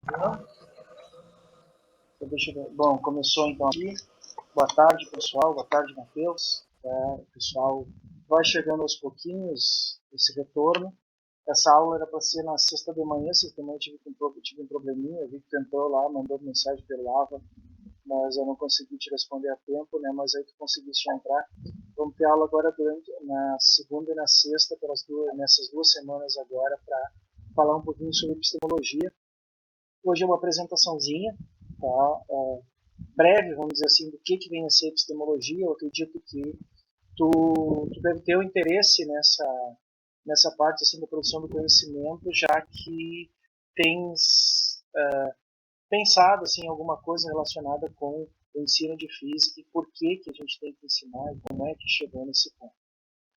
Então, deixa eu ver. Bom, começou então aqui. Boa tarde, pessoal. Boa tarde, Matheus. O pessoal vai chegando aos pouquinhos, esse retorno. Essa aula era para ser na sexta de manhã, eu tive um probleminha. Eu vi que tu entrou lá, mandou mensagem pelo Lava, mas eu não consegui te responder a tempo, né? Mas aí tu conseguiste entrar. Vamos ter aula agora na segunda e na sexta, nessas 2 semanas agora, para falar um pouquinho sobre epistemologia. Hoje é uma apresentaçãozinha, tá? Breve, vamos dizer assim, do que vem a ser epistemologia. Eu acredito que tu deve ter um interesse nessa parte assim, da produção do conhecimento, já que tens pensado assim, em alguma coisa relacionada com o ensino de física e por que a gente tem que ensinar e como é que chegou nesse ponto.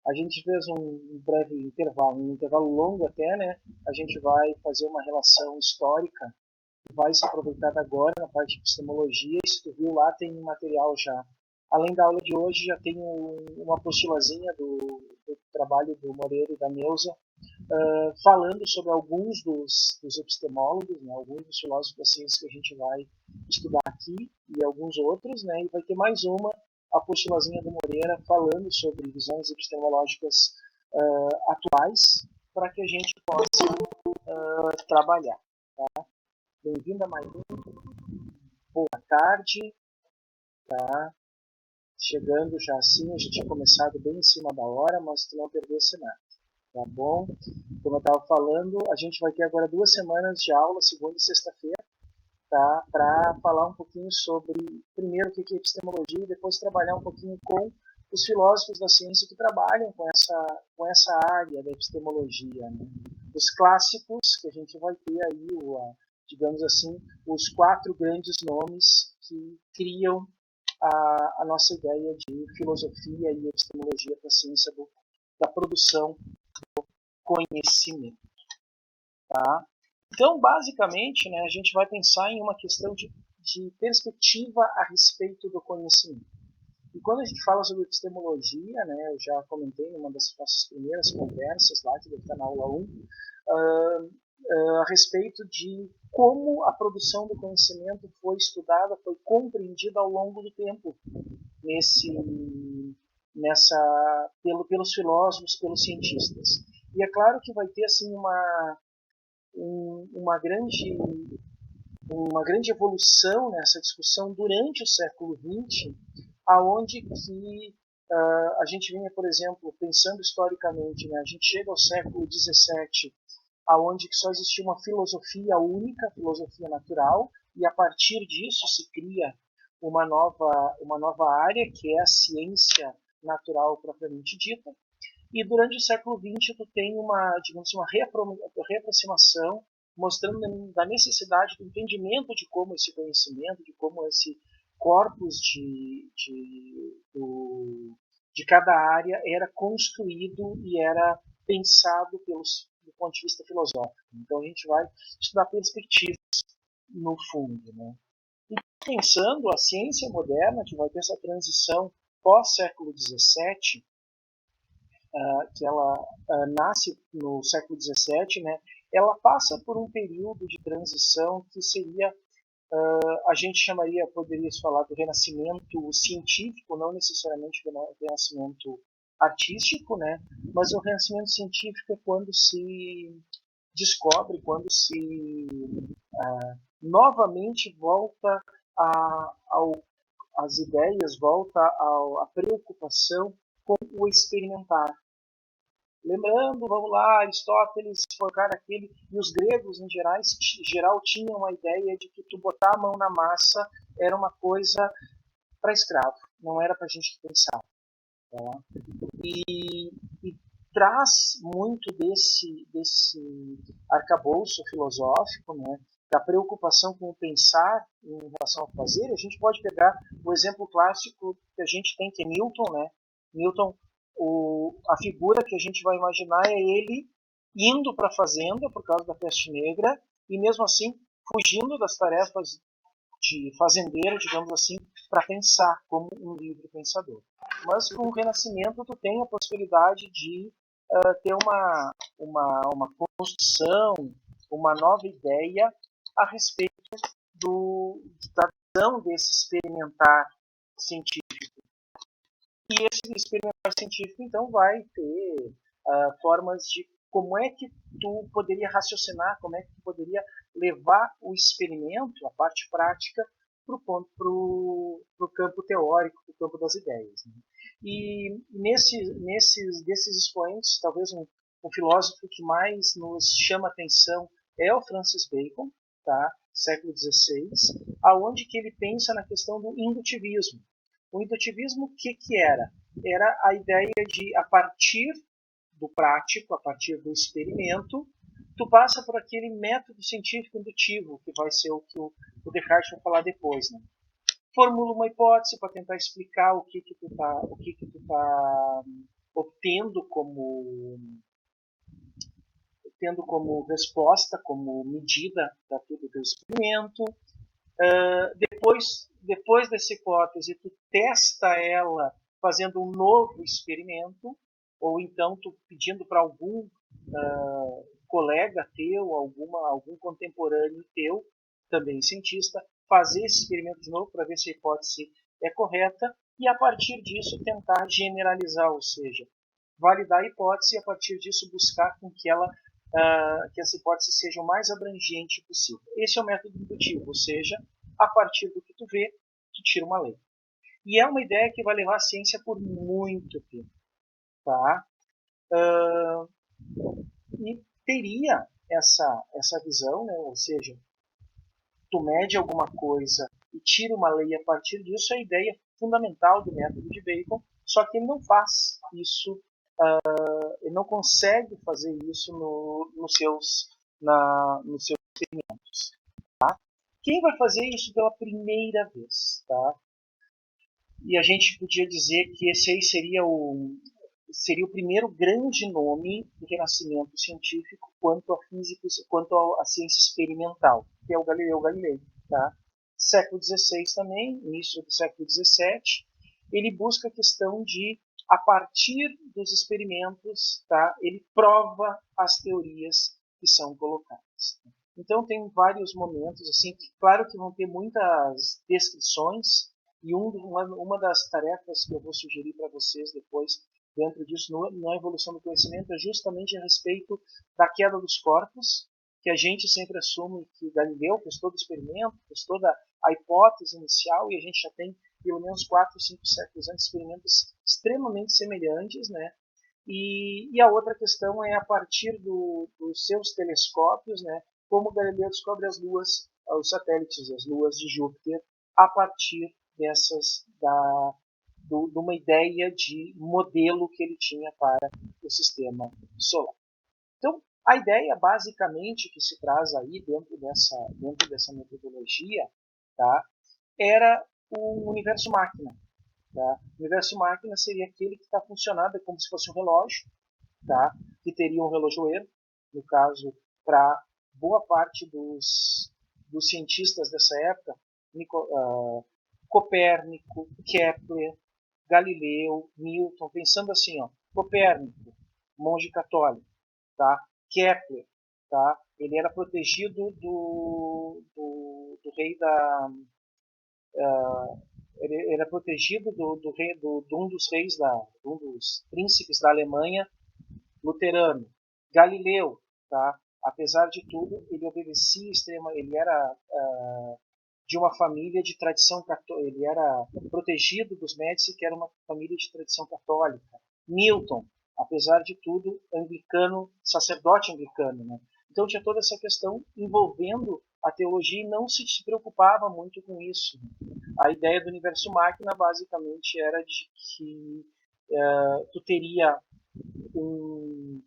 A gente fez um breve intervalo, um intervalo longo até, né? A gente vai fazer uma relação histórica, vai se aproveitar agora na parte de epistemologia. Se tu viu lá, tem material já. Além da aula de hoje, já tem uma apostilazinha do trabalho do Moreira e da Neuza, falando sobre alguns dos epistemólogos, né, alguns dos filósofos da ciência que a gente vai estudar aqui, e alguns outros, né, e vai ter mais uma apostilazinha do Moreira falando sobre visões epistemológicas atuais, para que a gente possa trabalhar. Tá? Bem-vinda, Maíra. Boa tarde. Tá? Chegando já assim, a gente tinha começado bem em cima da hora, mas tu não perdesse nada. Tá bom? Como eu estava falando, a gente vai ter agora 2 semanas de aula, segunda e sexta-feira, tá? Para falar um pouquinho sobre, primeiro, o que é epistemologia e depois trabalhar um pouquinho com os filósofos da ciência que trabalham com essa área da epistemologia. Né? Os clássicos, que a gente vai ter aí, digamos assim, os 4 grandes nomes que criam a nossa ideia de filosofia e epistemologia para a ciência da produção conhecimento. Tá? Então, basicamente, né, a gente vai pensar em uma questão de perspectiva a respeito do conhecimento. E quando a gente fala sobre epistemologia, né, eu já comentei em uma das nossas primeiras conversas lá, que deve estar na aula 1, a respeito de como a produção do conhecimento foi estudada, foi compreendida ao longo do tempo pelos filósofos, pelos cientistas. E é claro que vai ter assim uma grande evolução nessa discussão durante o século XX, aonde que a gente vinha, por exemplo, pensando historicamente, né, a gente chega ao século XVII, aonde que só existia uma filosofia única, filosofia natural, e a partir disso se cria uma nova área, que é a ciência natural propriamente dita. E durante o século XX tu tem digamos assim, uma reaproximação, mostrando da necessidade do entendimento de como esse conhecimento, de como esse corpus de cada área era construído e era pensado do ponto de vista filosófico. Então a gente vai estudar perspectivas no fundo. Né? E pensando a ciência moderna, que vai ter essa transição pós-século XVII, que ela nasce no século XVII, né, ela passa por um período de transição que seria, a gente poderia falar do renascimento científico, não necessariamente do renascimento artístico, né, mas o renascimento científico é quando se descobre, quando se novamente volta as ideias, volta a preocupação com o experimentar. Lembrando, vamos lá, Aristóteles foi o cara aquele, e os gregos em geral tinham a ideia de que tu botar a mão na massa era uma coisa para escravo, não era para gente pensar. Tá? E traz muito desse arcabouço filosófico, né, da preocupação com o pensar em relação ao fazer. A gente pode pegar o exemplo clássico que a gente tem, que é Newton, né? Newton, a figura que a gente vai imaginar é ele indo para a fazenda por causa da peste negra e mesmo assim fugindo das tarefas de fazendeiro, digamos assim, para pensar como um livre pensador. Mas com o Renascimento tu tem a possibilidade de ter uma construção, uma nova ideia a respeito da visão desse experimentar científico. E esse experimentar científico, então, vai ter formas de como é que tu poderia raciocinar, como é que tu poderia levar o experimento, a parte prática, para o campo teórico, para o campo das ideias. Né? E desses expoentes, talvez um filósofo que mais nos chama atenção é o Francis Bacon, tá? Século XVI, aonde que ele pensa na questão do indutivismo. O indutivismo, o que era? Era a ideia de, a partir do prático, a partir do experimento, tu passa por aquele método científico indutivo, que vai ser o que o Descartes vai falar depois. Né? Formula uma hipótese para tentar explicar o que tu tá obtendo como resposta, como medida daquilo do experimento. Depois dessa hipótese, tu testa ela fazendo um novo experimento, ou então tu pedindo para algum colega teu, algum contemporâneo teu, também cientista, fazer esse experimento de novo para ver se a hipótese é correta e a partir disso tentar generalizar, ou seja, validar a hipótese e a partir disso buscar com que essa hipótese seja o mais abrangente possível. Esse é o método indutivo, ou seja, a partir do que tu vê, tu tira uma lei. E é uma ideia que vai levar a ciência por muito tempo. Tá? E teria essa visão, né? Ou seja, tu mede alguma coisa e tira uma lei a partir disso, é a ideia fundamental do método de Bacon, só que ele não faz isso, ele não consegue fazer isso nos seus experimentos. Tá? Quem vai fazer isso pela primeira vez? Tá? E a gente podia dizer que esse aí seria o primeiro grande nome de renascimento científico quanto à física, quanto à ciência experimental, que é o Galileu Galilei. Tá? Século XVI também, início do século XVII, ele busca a questão de, a partir dos experimentos, tá, ele prova as teorias que são colocadas. Então tem vários momentos, assim, claro que vão ter muitas descrições, e uma das tarefas que eu vou sugerir para vocês depois, dentro disso, na evolução do conhecimento, é justamente a respeito da queda dos corpos, que a gente sempre assume que Galileu fez todo o experimento, fez toda a hipótese inicial, e a gente já tem pelo menos 4, 5 séculos antes experimentos extremamente semelhantes, né? E a outra questão é a partir dos seus telescópios, né? Como Galileu descobre as luas, os satélites, as luas de Júpiter, a partir de uma ideia de modelo que ele tinha para o sistema solar. Então, a ideia basicamente que se traz aí dentro dessa metodologia, tá, era o universo máquina. Tá? O universo máquina seria aquele que está funcionando como se fosse um relógio, tá, que teria um relojoeiro, no caso, para boa parte dos cientistas dessa época, Copérnico, Kepler, Galileu, Newton, pensando assim, ó, Copérnico, monge católico, tá? Kepler, tá? Ele era protegido do rei da ele era protegido de um dos reis de um dos príncipes da Alemanha luterano. Galileu, tá? Apesar de tudo, ele obedecia ele era de uma família de tradição católica, ele era protegido dos Médici, que era uma família de tradição católica. Newton, apesar de tudo, anglicano, sacerdote anglicano, né? Então tinha toda essa questão envolvendo a teologia e não se preocupava muito com isso. A ideia do universo máquina basicamente era de que tu teria um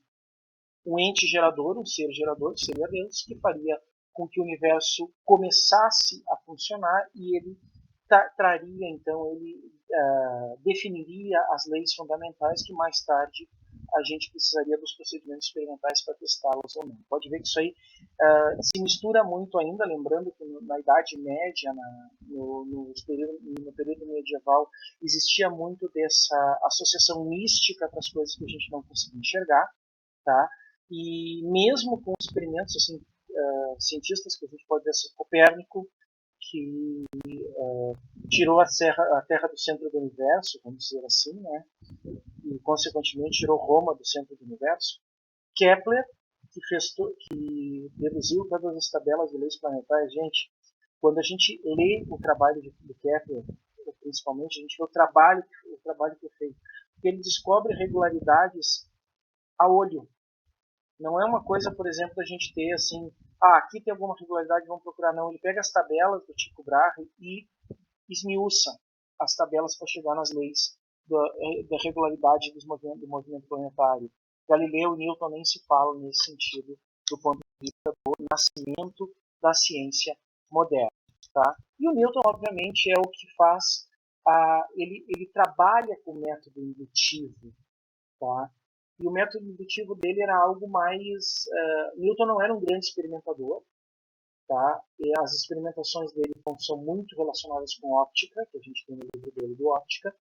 ente gerador, um ser gerador, que seria Deus, que faria com que o universo começasse a funcionar e ele traria, então, ele definiria as leis fundamentais que mais tarde a gente precisaria dos procedimentos experimentais para testá-los ou não. Pode ver que isso aí se mistura muito ainda, lembrando que na Idade Média, no período medieval, existia muito dessa associação mística com as coisas que a gente não conseguia enxergar, tá? E mesmo com experimentos assim, cientistas que a gente pode ver, Copérnico, que tirou a Terra do centro do universo, vamos dizer assim, né? E consequentemente tirou Roma do centro do universo. Kepler, que deduziu todas as tabelas de leis planetárias. Gente, quando a gente lê o trabalho do Kepler, principalmente, a gente vê o trabalho que é feito. Porque ele descobre regularidades a olho. Não é uma coisa, por exemplo, a gente ter assim, aqui tem alguma regularidade, vamos procurar. Não, ele pega as tabelas do Tycho Brahe e esmiuça as tabelas para chegar nas leis da regularidade do movimento planetário. Galileu e Newton nem se falam nesse sentido, do ponto de vista do nascimento da ciência moderna. Tá? E o Newton, obviamente, é o que faz, ele trabalha com o método indutivo. Tá? E o método indutivo dele era algo mais... Newton não era um grande experimentador. Tá? E as experimentações dele são muito relacionadas com óptica, que a gente tem no livro dele do Óptica,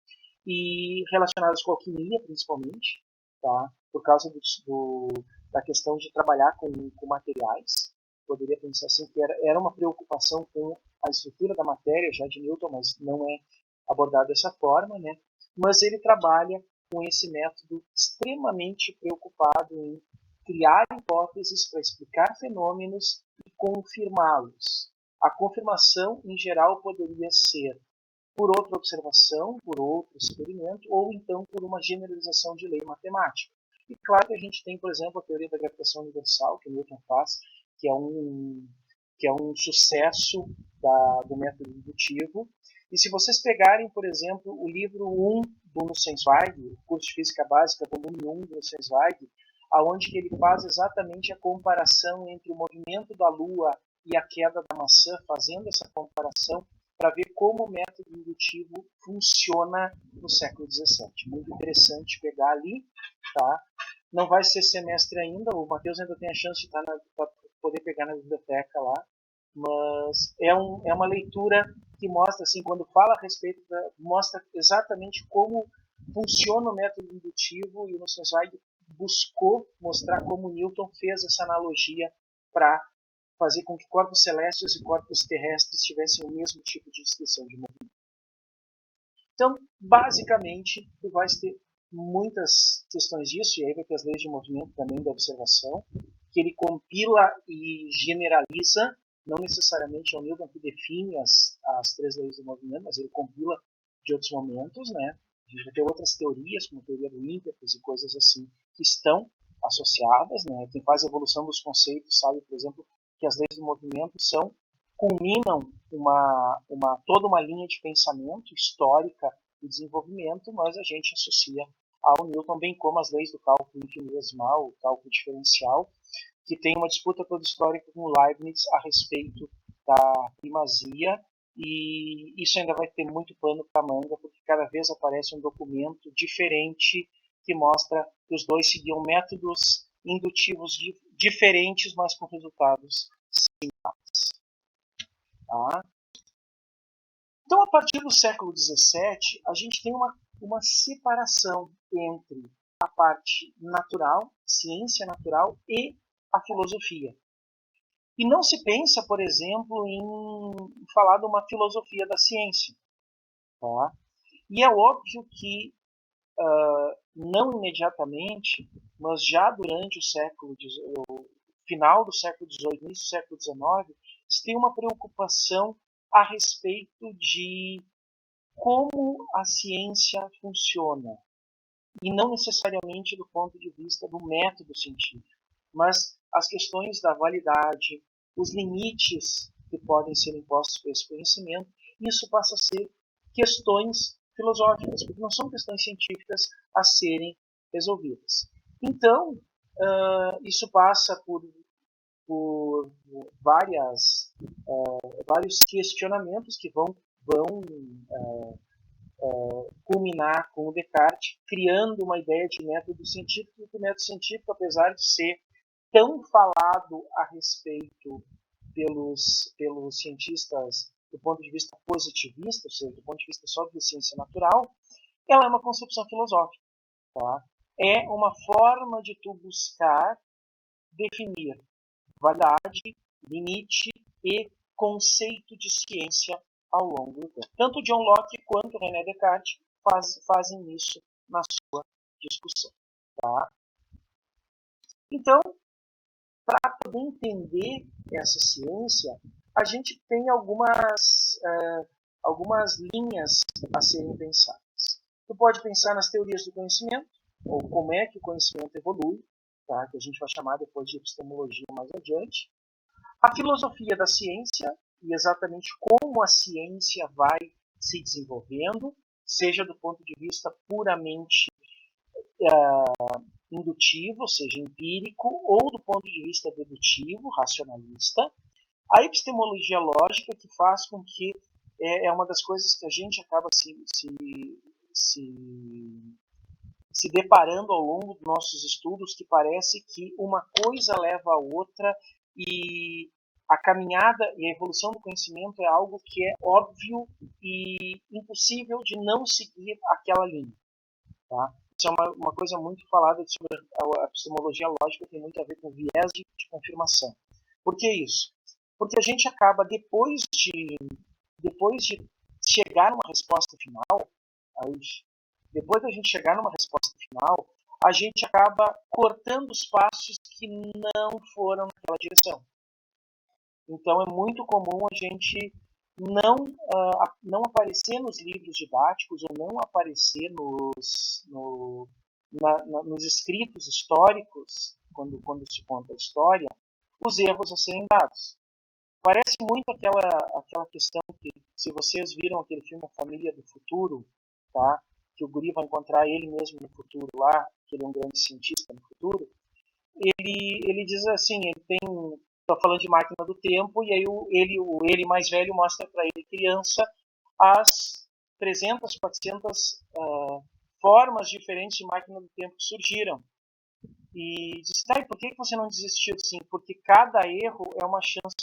e relacionadas com alquimia, principalmente, tá? Por causa da questão de trabalhar com materiais. Poderia pensar assim que era uma preocupação com a estrutura da matéria, já de Newton, mas não é abordado dessa forma, né? Mas ele trabalha com esse método extremamente preocupado em criar hipóteses para explicar fenômenos e confirmá-los. A confirmação, em geral, poderia ser por outra observação, por outro experimento, ou então por uma generalização de lei matemática. E claro que a gente tem, por exemplo, a teoria da gravitação universal, que Newton faz, que é um sucesso do método indutivo. E se vocês pegarem, por exemplo, o livro 1 do Nussensweig, o curso de Física Básica, volume 1 do Nussensweig, aonde ele faz exatamente a comparação entre o movimento da Lua e a queda da maçã, fazendo essa comparação para ver como o método indutivo funciona no século XVII. Muito interessante pegar ali, tá? Não vai ser semestre ainda, o Matheus ainda tem a chance de poder pegar na biblioteca lá, mas é uma leitura que mostra, assim, quando fala a respeito, mostra exatamente como funciona o método indutivo, e o Nussensweig buscou mostrar como Newton fez essa analogia para fazer com que corpos celestes e corpos terrestres tivessem o mesmo tipo de descrição de movimento. Então, basicamente, tu vai ter muitas questões disso, e aí vai ter as leis de movimento também da observação, que ele compila e generaliza, não necessariamente é o Newton que define as 3 leis do movimento, mas ele compila de outros momentos, né? A gente vai ter outras teorias, como a teoria do ímpetus e coisas assim, que estão associadas, né? Quem faz a evolução dos conceitos sabe, por exemplo, que as leis do movimento culminam toda uma linha de pensamento histórica e desenvolvimento, mas a gente associa ao Newton, bem como as leis do cálculo infinitesimal, o cálculo diferencial, que tem uma disputa toda histórica com Leibniz a respeito da primazia, e isso ainda vai ter muito pano para manga, porque cada vez aparece um documento diferente que mostra que os dois seguiam métodos indutivos diferentes, mas com resultados similares. Tá? Então, a partir do século XVII, a gente tem uma separação entre a parte natural, ciência natural, e a filosofia. E não se pensa, por exemplo, em falar de uma filosofia da ciência. Tá? E é óbvio que, não imediatamente, mas já durante o final do século XVIII, início do século XIX, se tem uma preocupação a respeito de como a ciência funciona. E não necessariamente do ponto de vista do método científico, mas as questões da validade, os limites que podem ser impostos por esse conhecimento, isso passa a ser questões filosóficas, porque não são questões científicas a serem resolvidas. Então, isso passa por vários questionamentos que vão culminar com o Descartes criando uma ideia de método científico, que o método científico, apesar de ser tão falado a respeito pelos cientistas do ponto de vista positivista, ou seja, do ponto de vista só da ciência natural, ela é uma concepção filosófica. Tá? É uma forma de tu buscar definir validade, limite e conceito de ciência ao longo do tempo. Tanto John Locke quanto René Descartes fazem isso na sua discussão. Tá? Então, para poder entender essa ciência, a gente tem algumas linhas a serem pensadas. Tu pode pensar nas teorias do conhecimento, ou como é que o conhecimento evolui, tá? Que a gente vai chamar depois de epistemologia mais adiante. A filosofia da ciência, e exatamente como a ciência vai se desenvolvendo, seja do ponto de vista puramente indutivo, seja empírico, ou do ponto de vista dedutivo, racionalista. A epistemologia lógica, que faz com que é uma das coisas que a gente acaba se deparando ao longo dos nossos estudos, que parece que uma coisa leva a outra e a caminhada e a evolução do conhecimento é algo que é óbvio e impossível de não seguir aquela linha. Tá? Isso é uma coisa muito falada sobre a epistemologia lógica, tem muito a ver com viés de confirmação. Por que isso? Porque a gente acaba, depois de chegar numa resposta final, depois da gente chegar numa resposta final, a gente acaba cortando os passos que não foram naquela direção. Então é muito comum a gente não aparecer nos livros didáticos ou não aparecer nos escritos históricos, quando se conta a história, os erros a serem dados. Parece muito aquela questão que, se vocês viram aquele filme A Família do Futuro, tá? Que o guri vai encontrar ele mesmo no futuro lá, que ele é um grande cientista no futuro, ele diz assim, está falando de máquina do tempo, e aí ele mais velho mostra para ele, criança, as 300, 400 formas diferentes de máquina do tempo que surgiram. E diz, tá, e por que você não desistiu? Sim, porque cada erro é uma chance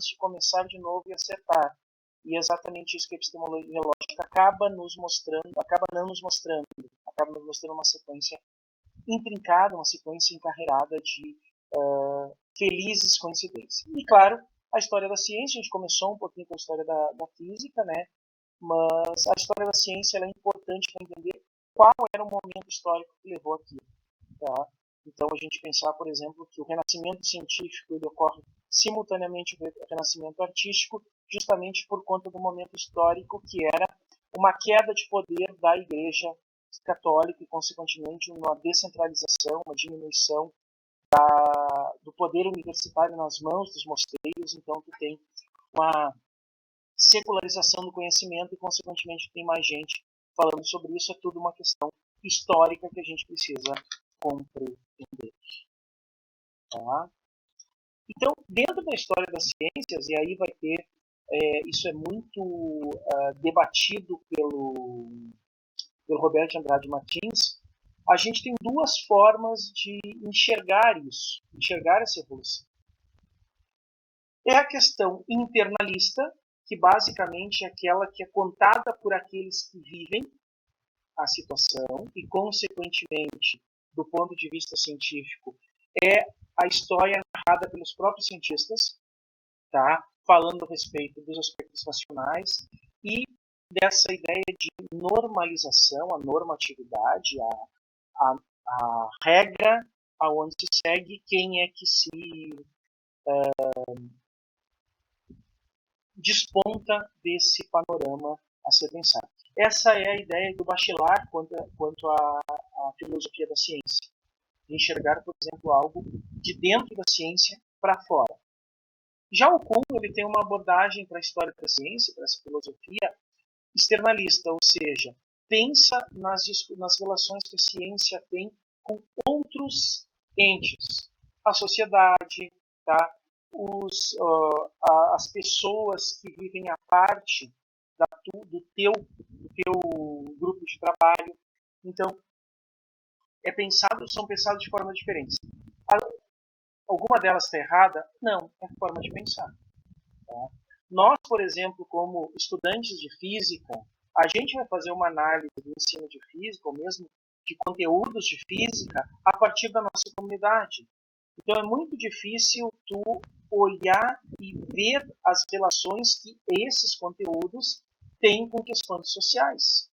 de começar de novo e acertar. E é exatamente isso que a epistemologia lógica acaba nos mostrando uma sequência intrincada, uma sequência encarreirada de felizes coincidências. E claro, a história da ciência, a gente começou um pouquinho com a história da física, né? Mas a história da ciência ela é importante para entender qual era o momento histórico que levou aqui. Tá? Então a gente pensar, por exemplo, que o renascimento científico ele ocorre simultaneamente com o renascimento artístico, justamente por conta do momento histórico que era uma queda de poder da Igreja Católica e, consequentemente, uma descentralização, uma diminuição do poder universitário nas mãos dos mosteiros. Então tu tem uma secularização do conhecimento e, consequentemente, tem mais gente falando sobre isso. É tudo uma questão histórica que a gente precisa compreender. Tá? Então, dentro da história das ciências, e aí vai ter, isso é muito debatido pelo Roberto Andrade Martins, a gente tem duas formas de enxergar isso, enxergar essa evolução. É a questão internalista, que basicamente é aquela que é contada por aqueles que vivem a situação e, consequentemente, do ponto de vista científico, é a história narrada pelos próprios cientistas, tá? Falando a respeito dos aspectos racionais e dessa ideia de normalização, a normatividade, a regra aonde se segue, quem é que se desponta desse panorama a ser pensado. Essa é a ideia do Bachelard quanto à filosofia da ciência. De enxergar, por exemplo, algo de dentro da ciência para fora. Já o Kuhn ele tem uma abordagem para a história da ciência, para essa filosofia externalista, ou seja, pensa nas relações que a ciência tem com outros entes, a sociedade, tá? As pessoas que vivem a parte do teu grupo de trabalho. Então, são pensados de forma diferente. Alguma delas está errada? Não, é a forma de pensar. Tá? Nós, por exemplo, como estudantes de física, a gente vai fazer uma análise do ensino de física, ou mesmo de conteúdos de física, a partir da nossa comunidade. Então é muito difícil tu olhar e ver as relações que esses conteúdos têm com questões sociais.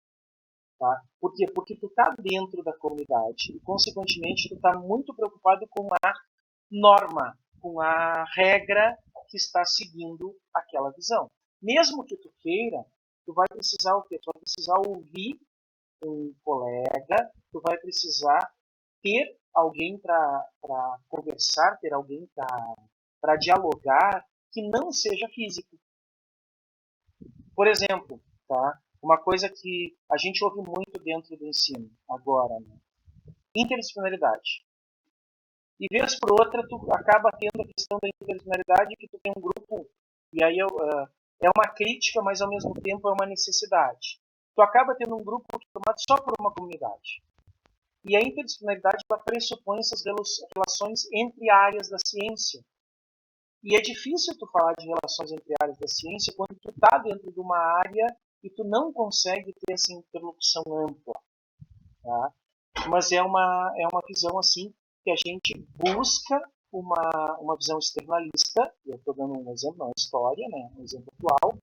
Tá? Por quê? Porque tu está dentro da comunidade e, consequentemente, tu está muito preocupado com a norma, com a regra que está seguindo aquela visão. Mesmo que tu queira, tu vai precisar o quê? Tu vai precisar ouvir um colega, tu vai precisar ter alguém para conversar, ter alguém para dialogar que não seja físico. Por exemplo, tá? Uma coisa que a gente ouve muito dentro do ensino agora, né? Interdisciplinaridade. E vez por outra, tu acaba tendo a questão da interdisciplinaridade, que tu tem um grupo, e aí é uma crítica, mas ao mesmo tempo é uma necessidade. Tu acaba tendo um grupo formado só por uma comunidade. E a interdisciplinaridade pressupõe essas relações entre áreas da ciência. E é difícil tu falar de relações entre áreas da ciência quando tu está dentro de uma área e tu não consegue ter essa interlocução ampla. Tá? Mas é uma visão assim que a gente busca uma visão externalista, eu estou dando um exemplo, não, história, né, um exemplo atual,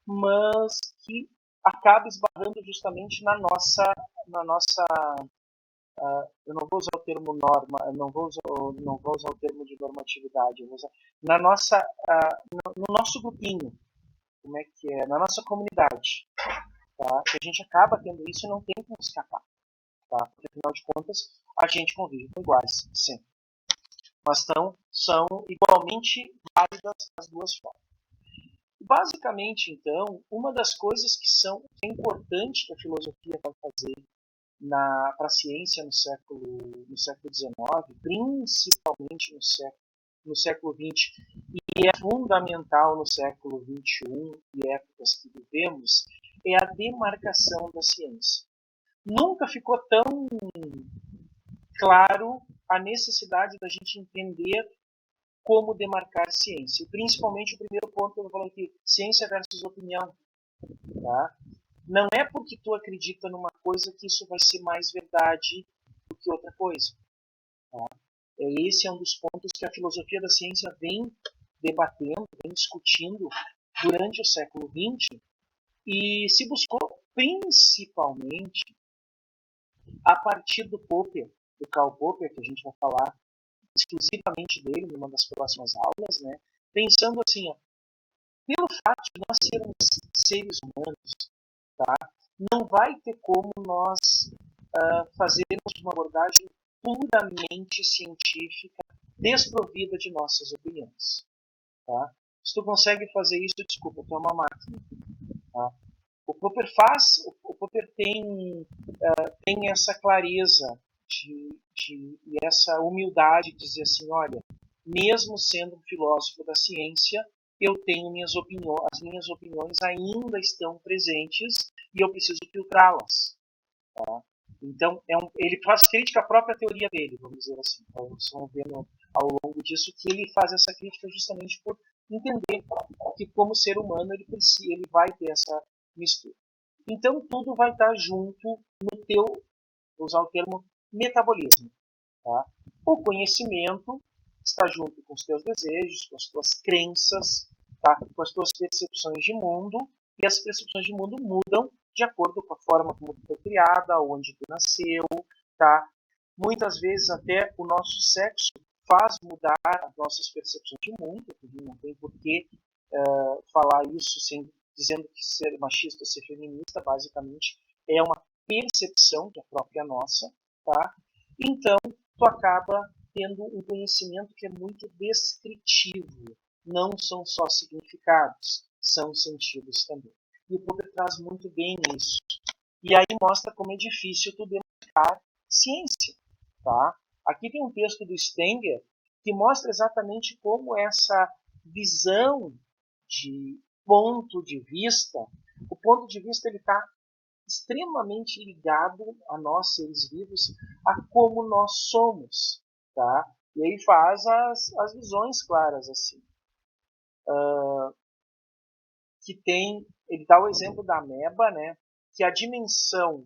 mas que acaba esbarrando justamente na nossa eu não vou usar o termo norma, eu não vou usar o termo de normatividade, eu vou usar na nossa, no nosso grupinho, como é que é, na nossa comunidade, tá? Que a gente acaba tendo isso e não tem como escapar, tá? Porque afinal de contas a gente convive com iguais, sempre. Mas são igualmente válidas as duas formas. Basicamente, uma das coisas que é importante que a filosofia vai fazer para a ciência no século XIX, principalmente no século XX, e é fundamental no século XXI e épocas que vivemos, é a demarcação da ciência. Nunca ficou tão claro a necessidade da gente entender como demarcar ciência. E principalmente o primeiro ponto que eu falei aqui, ciência versus opinião. Tá? Não é porque tu acredita numa coisa que isso vai ser mais verdade do que outra coisa. Tá? Esse é um dos pontos que a filosofia da ciência vem debatendo, vem discutindo durante o século XX e se buscou principalmente a partir do Popper, do Karl Popper, que a gente vai falar exclusivamente dele numa das próximas aulas, né? Pensando assim, ó, pelo fato de nós sermos seres humanos, tá? Não vai ter como nós fazermos uma abordagem puramente científica, desprovida de nossas opiniões. Tá? Se tu consegue fazer isso, desculpa, tu é uma máquina. Tá? O Popper tem essa clareza e essa humildade de dizer assim, olha, mesmo sendo um filósofo da ciência, eu tenho as minhas opiniões ainda estão presentes e eu preciso filtrá-las. Tá? Então, ele faz crítica à própria teoria dele, vamos dizer assim. Então, vocês vão ver ao longo disso que ele faz essa crítica justamente por entender que, como ser humano, ele vai ter essa mistura. Então, tudo vai estar junto no teu, vou usar o termo, metabolismo. Tá? O conhecimento está junto com os teus desejos, com as tuas crenças, tá? Com as tuas percepções de mundo, e as percepções de mundo mudam de acordo com a forma como tu foi criada, onde tu nasceu, tá? Muitas vezes até o nosso sexo faz mudar as nossas percepções de mundo, não tem por que falar isso dizendo que ser machista ou ser feminista, basicamente, é uma percepção que é própria nossa, tá? Então, tu acaba tendo um conhecimento que é muito descritivo. Não são só significados, são sentidos também. E o Popper traz muito bem isso. E aí mostra como é difícil tu demarcar ciência. Tá? Aqui tem um texto do Stenger que mostra exatamente como essa visão de ponto de vista, o ponto de vista ele está extremamente ligado a nós, seres vivos, a como nós somos. Tá? E aí faz as visões claras assim. Ele dá o exemplo da ameba, né? Que a dimensão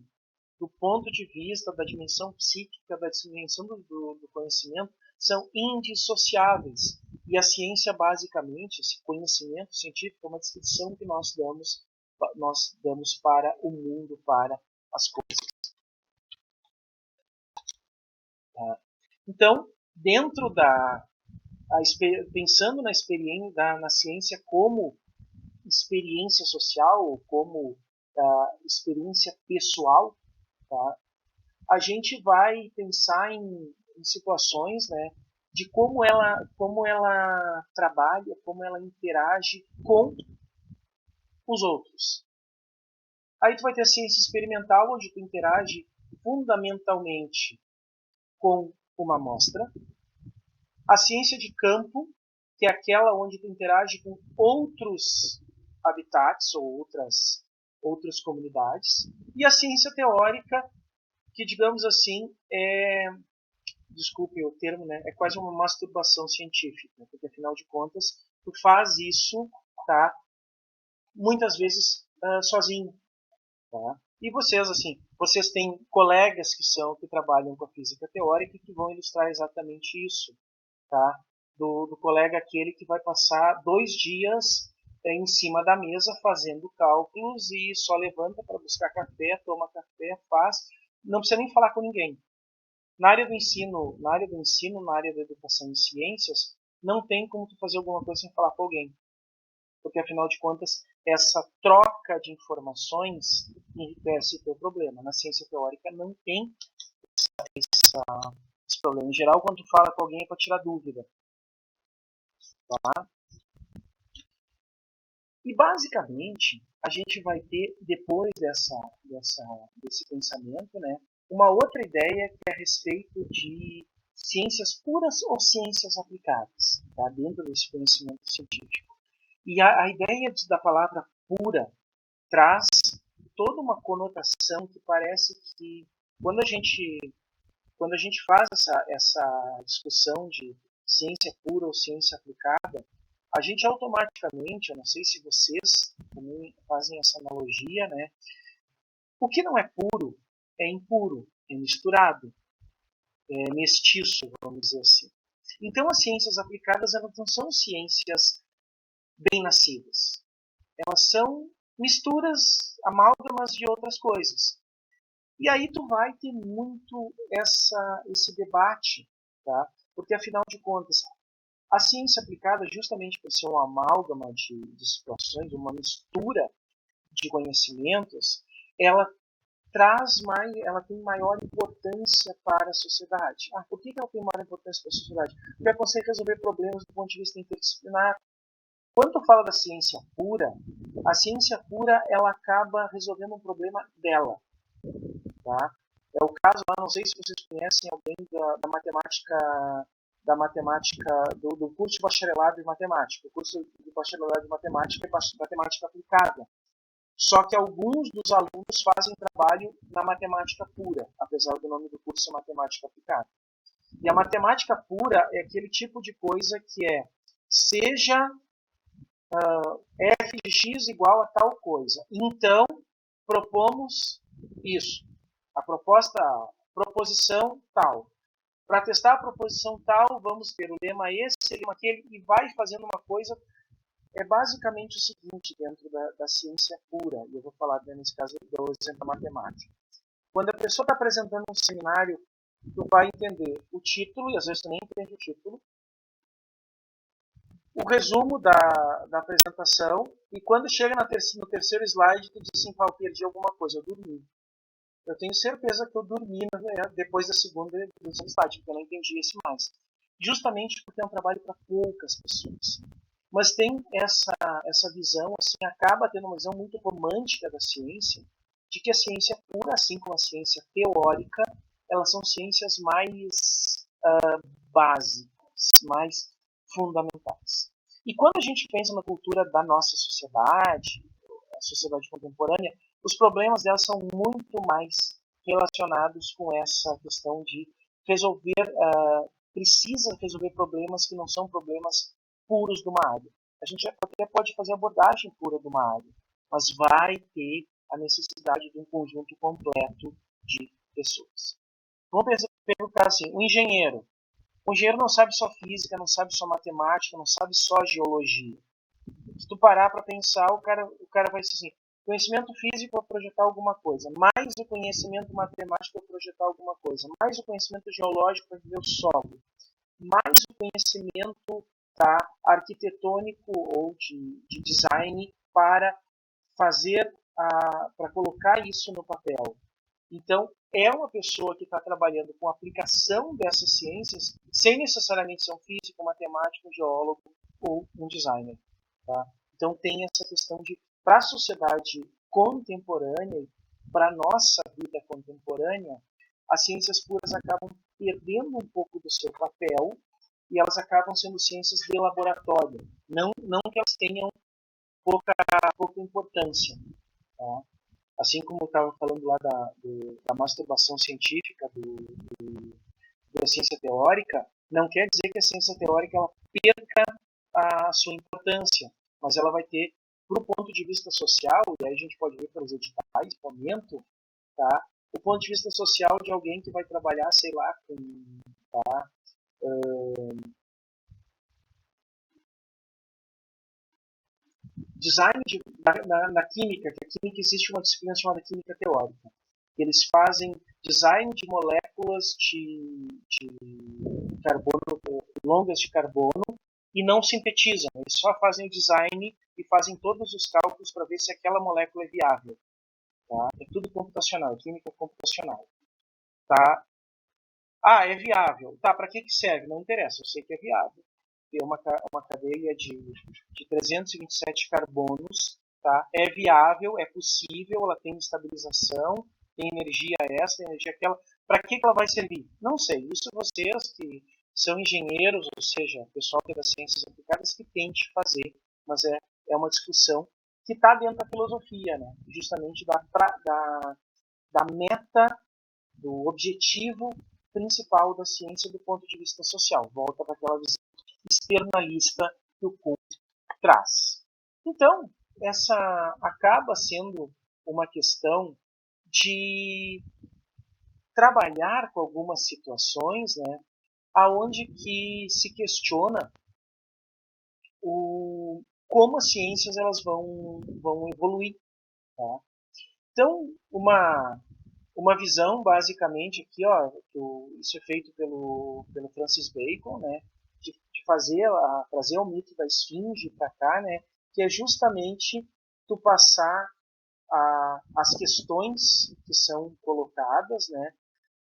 do ponto de vista da dimensão psíquica, da dimensão do conhecimento, são indissociáveis. E a ciência, basicamente, esse conhecimento científico, é uma descrição que nós damos para o mundo, para as coisas. Tá? Então, dentro pensando na experiência, na ciência como experiência social, ou como experiência pessoal, tá? A gente vai pensar em situações, né, de como ela trabalha, como ela interage com os outros. Aí tu vai ter a ciência experimental, onde tu interage fundamentalmente com uma amostra. A ciência de campo, que é aquela onde tu interage com outros habitats ou outras comunidades. E a ciência teórica, que, digamos assim, desculpe o termo, né, é quase uma masturbação científica, porque afinal de contas tu faz isso, tá, muitas vezes sozinho, tá? E vocês têm colegas que trabalham com a física teórica e que vão ilustrar exatamente isso, tá? Do colega aquele que vai passar 2 dias em cima da mesa fazendo cálculos e só levanta para buscar café, toma café, faz, não precisa nem falar com ninguém. Na área do ensino, na área da educação e ciências, não tem como tu fazer alguma coisa sem falar com alguém. Porque, afinal de contas, essa troca de informações enriquece o teu problema. Na ciência teórica não tem esse problema. Em geral, quando tu fala com alguém é para tirar dúvida. Tá? E, basicamente, a gente vai ter, depois desse pensamento, né, uma outra ideia que é a respeito de ciências puras ou ciências aplicadas, tá? Dentro desse conhecimento científico. E a ideia da palavra pura traz toda uma conotação que parece que, quando a gente faz essa discussão de ciência pura ou ciência aplicada, a gente automaticamente, eu não sei se vocês também fazem essa analogia, né? O que não é puro é impuro, é misturado, é mestiço, vamos dizer assim. Então, as ciências aplicadas, elas não são ciências bem nascidas. Elas são misturas, amálgamas de outras coisas. E aí tu vai ter muito esse debate, tá? Porque, afinal de contas, a ciência aplicada, justamente por ser uma amálgama de situações, uma mistura de conhecimentos, ela tem maior importância para a sociedade. Por que ela tem maior importância para a sociedade? Porque ela consegue resolver problemas do ponto de vista interdisciplinar. Quando tu fala da ciência pura, a ciência pura ela acaba resolvendo um problema dela. Tá? É o caso lá, não sei se vocês conhecem alguém da matemática, do curso de bacharelado em matemática. O curso de bacharelado em matemática é matemática aplicada. Só que alguns dos alunos fazem trabalho na matemática pura, apesar do nome do curso ser matemática aplicada. E a matemática pura é aquele tipo de coisa que seja f de x igual a tal coisa. Então, propomos isso. A proposição tal. Para testar a proposição tal, vamos ter o lema esse, o lema aquele, e vai fazendo uma coisa. É basicamente o seguinte dentro da ciência pura, e eu vou falar nesse caso do exemplo da matemática. Quando a pessoa está apresentando um seminário, tu vai entender o título, e às vezes tu nem entende o título, o resumo da apresentação, e quando chega no terceiro slide, tu diz assim, eu perdi alguma coisa, eu dormi. Eu tenho certeza que eu dormi depois do segundo slide, porque eu não entendi esse mais. Justamente porque é um trabalho para poucas pessoas. Mas tem essa visão, assim, acaba tendo uma visão muito romântica da ciência, de que a ciência pura, assim como a ciência teórica, elas são ciências mais básicas, mais fundamentais. E quando a gente pensa na cultura da nossa sociedade, a sociedade contemporânea, os problemas delas são muito mais relacionados com essa questão de precisa resolver problemas que não são problemas puros de uma área. A gente até pode fazer abordagem pura de uma área, mas vai ter a necessidade de um conjunto completo de pessoas. Vamos perguntar assim, o engenheiro, O engenheiro não sabe só física, não sabe só matemática, não sabe só geologia. Se tu parar para pensar, o cara vai ser assim, conhecimento físico para projetar alguma coisa, mais o conhecimento matemático para projetar alguma coisa, mais o conhecimento geológico para ver o solo, mais o conhecimento, tá, arquitetônico ou de design para fazer, para colocar isso no papel. Então, é uma pessoa que está trabalhando com a aplicação dessas ciências sem necessariamente ser um físico, um matemático, um geólogo ou um designer. Tá? Então, tem essa questão de, para a sociedade contemporânea, para a nossa vida contemporânea, as ciências puras acabam perdendo um pouco do seu papel e elas acabam sendo ciências de laboratório. Não que elas tenham pouca importância. Tá? Assim como eu estava falando lá da masturbação científica, da ciência teórica, não quer dizer que a ciência teórica ela perca a sua importância, mas ela vai ter, do ponto de vista social, e aí a gente pode ver pelos editais, momento, tá? O ponto de vista social de alguém que vai trabalhar, sei lá, com, tá? Design na química, que a química existe uma disciplina chamada química teórica. Eles fazem design de moléculas de carbono, longas de carbono, e não sintetizam. Eles só fazem o design e fazem todos os cálculos para ver se aquela molécula é viável. Tá? É tudo computacional, química computacional. Tá? Ah, é viável. Tá, para que serve? Não interessa, eu sei que é viável. Tem uma cadeia de 327 carbonos, tá? É viável, é possível, ela tem estabilização, tem energia essa, energia aquela. Para que ela vai servir? Não sei. Isso vocês que são engenheiros, ou seja, pessoal que é das ciências aplicadas, que tente fazer. Mas é uma discussão que está dentro da filosofia, né? Justamente da meta, do objetivo principal da ciência do ponto de vista social. Volta para aquela visão externalista que o Kuhn traz. Então, essa acaba sendo uma questão de trabalhar com algumas situações, né, aonde que se questiona como as ciências elas vão evoluir. Tá? Então, uma visão basicamente aqui, ó, isso é feito pelo Francis Bacon, né, de trazer o mito da esfinge para cá, né, que é justamente tu passar as questões que são colocadas, né,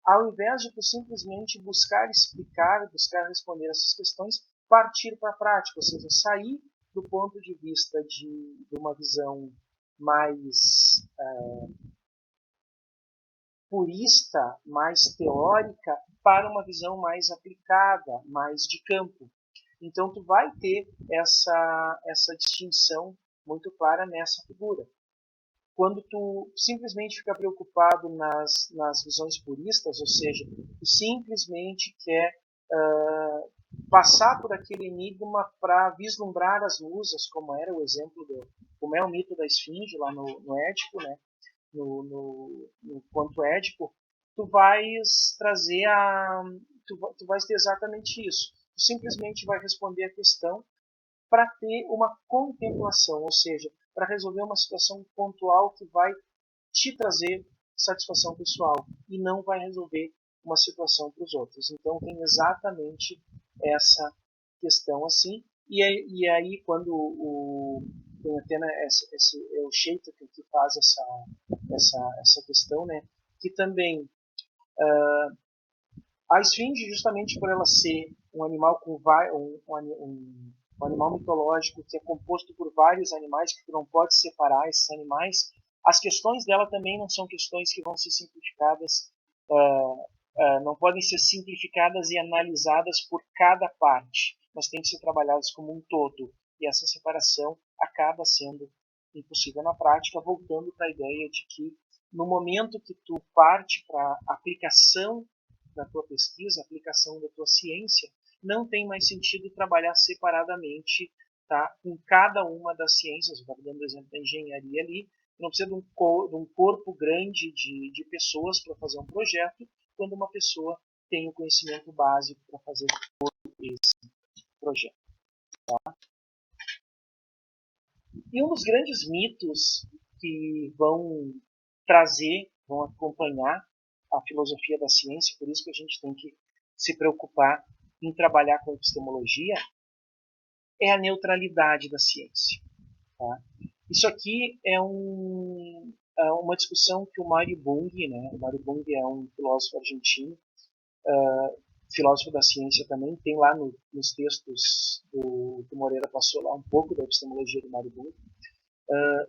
ao invés de tu simplesmente buscar explicar, buscar responder essas questões, partir para a prática, ou seja, sair do ponto de vista de uma visão mais purista, mais teórica, para uma visão mais aplicada, mais de campo. Então tu vai ter essa distinção muito clara nessa figura. Quando tu simplesmente fica preocupado nas visões puristas, ou seja, tu simplesmente quer passar por aquele enigma para vislumbrar as musas, como era o exemplo como é o mito da esfinge lá no Édipo, né? no Conto Édipo, tu vais trazer tu vais ter exatamente isso. Tu simplesmente vai responder a questão para ter uma contemplação, ou seja, para resolver uma situação pontual que vai te trazer satisfação pessoal e não vai resolver uma situação para os outros. Então tem exatamente essa questão assim. E aí quando tem até esse é o Sheita que faz essa questão, né? Que também a esfinge, justamente por ela ser um animal com um animal mitológico que é composto por vários animais, que tu não pode separar esses animais, as questões dela também não são questões que vão ser simplificadas, não podem ser simplificadas e analisadas por cada parte, mas têm que ser trabalhadas como um todo. E essa separação acaba sendo impossível na prática, voltando para a ideia de que no momento que tu parte para a aplicação da tua pesquisa, a aplicação da tua ciência, não tem mais sentido trabalhar separadamente, tá, com cada uma das ciências. Eu estava dando o exemplo da engenharia ali, não precisa de um corpo grande de pessoas para fazer um projeto, quando uma pessoa tem o conhecimento básico para fazer todo esse projeto. Tá? E um dos grandes mitos que vão trazer, vão acompanhar a filosofia da ciência, por isso que a gente tem que se preocupar em trabalhar com a epistemologia, é a neutralidade da ciência. Tá? Isso aqui é uma discussão que o Mário Bung, né? O Mário Bung é um filósofo argentino, filósofo da ciência também, tem lá nos textos do Moreira passou lá um pouco da epistemologia do Mário Bung,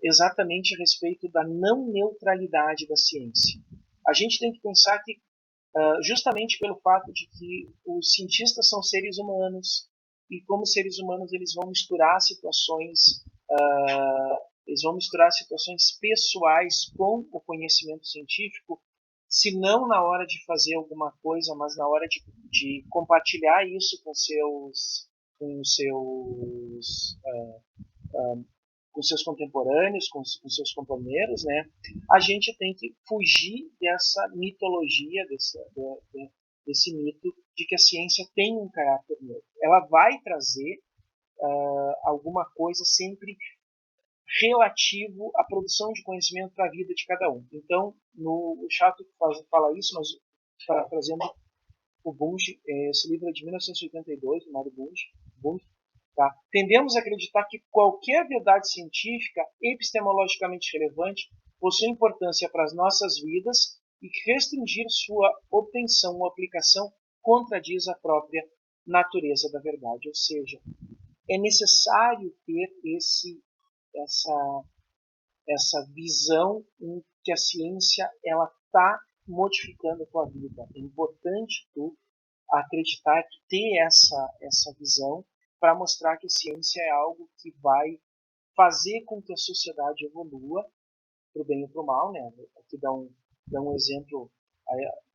exatamente a respeito da não neutralidade da ciência. A gente tem que pensar que, justamente pelo fato de que os cientistas são seres humanos, e como seres humanos eles vão misturar situações pessoais com o conhecimento científico, se não na hora de fazer alguma coisa, mas na hora de compartilhar isso com seus contemporâneos, com seus companheiros, né? A gente tem que fugir dessa mitologia, desse mito de que a ciência tem um caráter neutro. Ela vai trazer alguma coisa sempre relativo à produção de conhecimento para a vida de cada um. Então, o Chato fala isso, mas parafraseando o Bunge, esse livro é de 1982, do Mário Bunge, tá? Tendemos a acreditar que qualquer verdade científica epistemologicamente relevante possui importância para as nossas vidas e que restringir sua obtenção ou aplicação contradiz a própria natureza da verdade. Ou seja, é necessário ter essa visão em que a ciência ela está modificando a tua vida. É importante tu acreditar que ter essa visão para mostrar que a ciência é algo que vai fazer com que a sociedade evolua para o bem ou para o mal, né? Aqui dá um exemplo,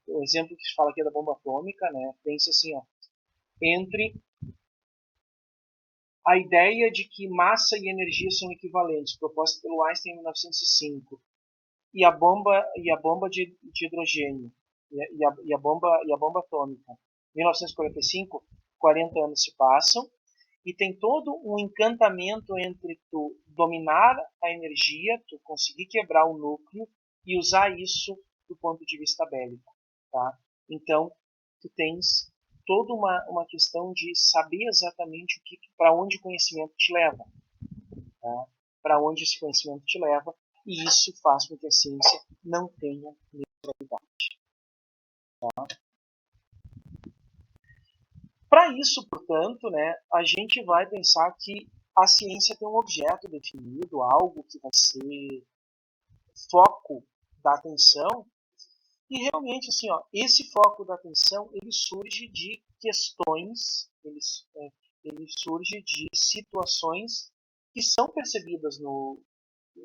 o exemplo que se fala aqui é da bomba atômica, né? Pensa assim, ó, entre a ideia de que massa e energia são equivalentes, proposta pelo Einstein em 1905, e a bomba de hidrogênio e a bomba atômica, 1945, 40 anos se passam e tem todo um encantamento entre tu dominar a energia, tu conseguir quebrar o núcleo e usar isso do ponto de vista bélico, tá? Então, tu tens toda uma questão de saber exatamente para onde o conhecimento te leva, tá? Para onde esse conhecimento te leva, e isso faz com que a ciência não tenha neutralidade. Tá? Para isso, portanto, né, a gente vai pensar que a ciência tem um objeto definido, algo que vai ser foco da atenção, e realmente, assim, ó, esse foco da atenção ele surge de questões, ele surge de situações que são percebidas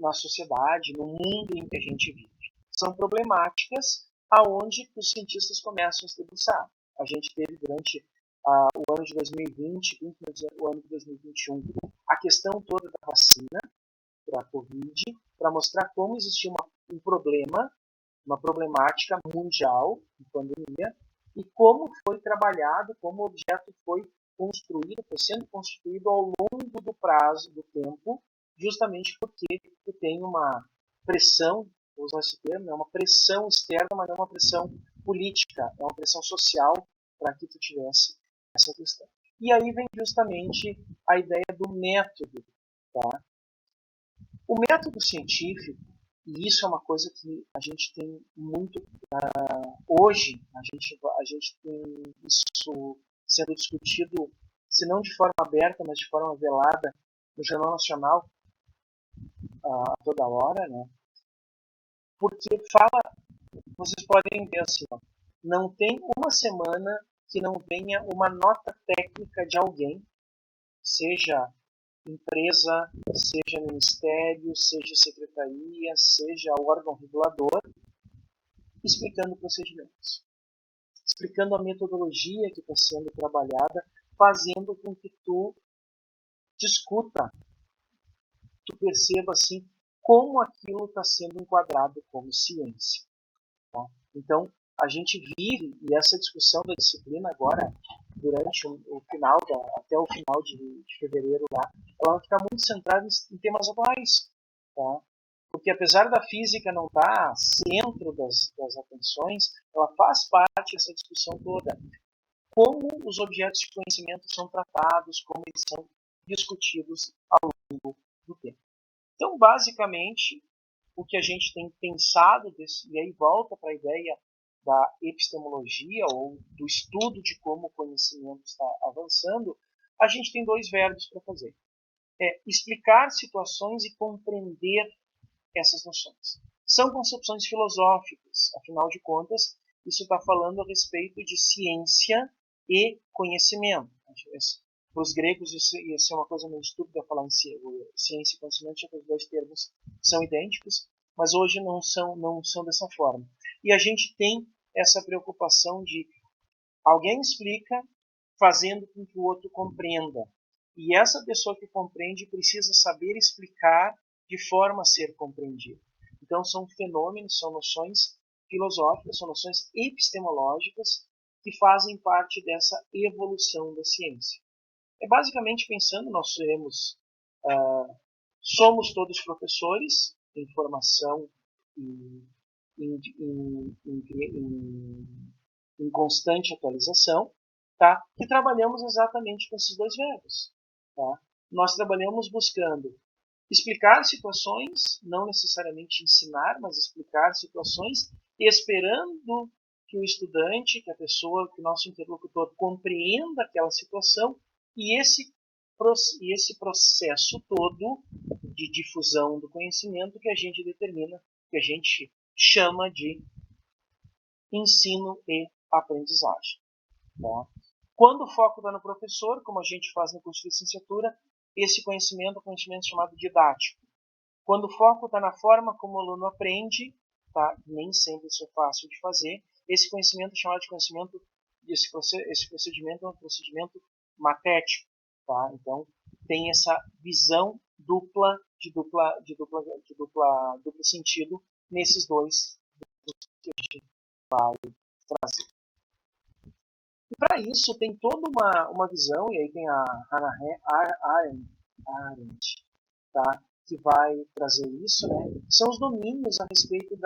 na sociedade, no mundo em que a gente vive. São problemáticas aonde os cientistas começam a se debruçar. A gente teve durante o ano de 2020, o ano de 2021, a questão toda da vacina para a Covid, para mostrar como existia um problema, uma problemática mundial de pandemia, e como foi trabalhado, como o objeto foi construído, foi sendo construído ao longo do prazo, do tempo, justamente porque tem uma pressão, vou usar esse termo, é uma pressão externa, mas não é uma pressão política, é uma pressão social para que tu tivesse essa questão. E aí vem justamente a ideia do método. Tá? O método científico, e isso é uma coisa que a gente tem muito hoje, a gente tem isso sendo discutido, se não de forma aberta, mas de forma velada, no Jornal Nacional, a toda hora, né? Porque vocês podem ver assim, ó, não tem uma semana que não venha uma nota técnica de alguém, seja empresa, seja ministério, seja secretaria, seja órgão regulador, explicando procedimentos, explicando a metodologia que está sendo trabalhada, fazendo com que tu discuta, tu perceba assim como aquilo está sendo enquadrado como ciência. Tá? Então, a gente vive, e essa discussão da disciplina agora, durante o final, até o final de fevereiro lá, ela vai ficar muito centrada em temas atuais, tá? Porque apesar da física não estar centro das atenções, ela faz parte dessa discussão toda. Como os objetos de conhecimento são tratados, como eles são discutidos ao longo do tempo. Então, basicamente, o que a gente tem pensado, e aí volta para a ideia da epistemologia, ou do estudo de como o conhecimento está avançando, a gente tem dois verbos para fazer. Explicar situações e compreender essas noções. São concepções filosóficas, afinal de contas, isso está falando a respeito de ciência e conhecimento. Para os gregos isso é uma coisa meio estúpida falar em ciência e conhecimento, já que os dois termos são idênticos, mas hoje não são dessa forma. E a gente tem essa preocupação de alguém explica fazendo com que o outro compreenda. E essa pessoa que compreende precisa saber explicar de forma a ser compreendida. Então são fenômenos, são noções filosóficas, são noções epistemológicas que fazem parte dessa evolução da ciência. Basicamente pensando, nós somos todos professores em formação e em constante atualização, tá? Que trabalhamos exatamente com esses dois verbos. Tá? Nós trabalhamos buscando explicar situações, não necessariamente ensinar, mas explicar situações, esperando que o estudante, que a pessoa, que o nosso interlocutor compreenda aquela situação e esse processo todo de difusão do conhecimento que a gente determina, que a gente chama de ensino e aprendizagem. Tá? Quando o foco está no professor, como a gente faz no curso de licenciatura, esse conhecimento é um conhecimento chamado didático. Quando o foco está na forma como o aluno aprende, tá? Nem sempre isso é fácil de fazer, esse conhecimento é chamado de conhecimento, esse procedimento é um procedimento matético. Tá? Então, tem essa visão duplo sentido nesses dois que a gente vai trazer. E para isso tem toda uma visão, e aí tem a Hannah Arendt, tá? Que vai trazer isso, né? São os domínios a respeito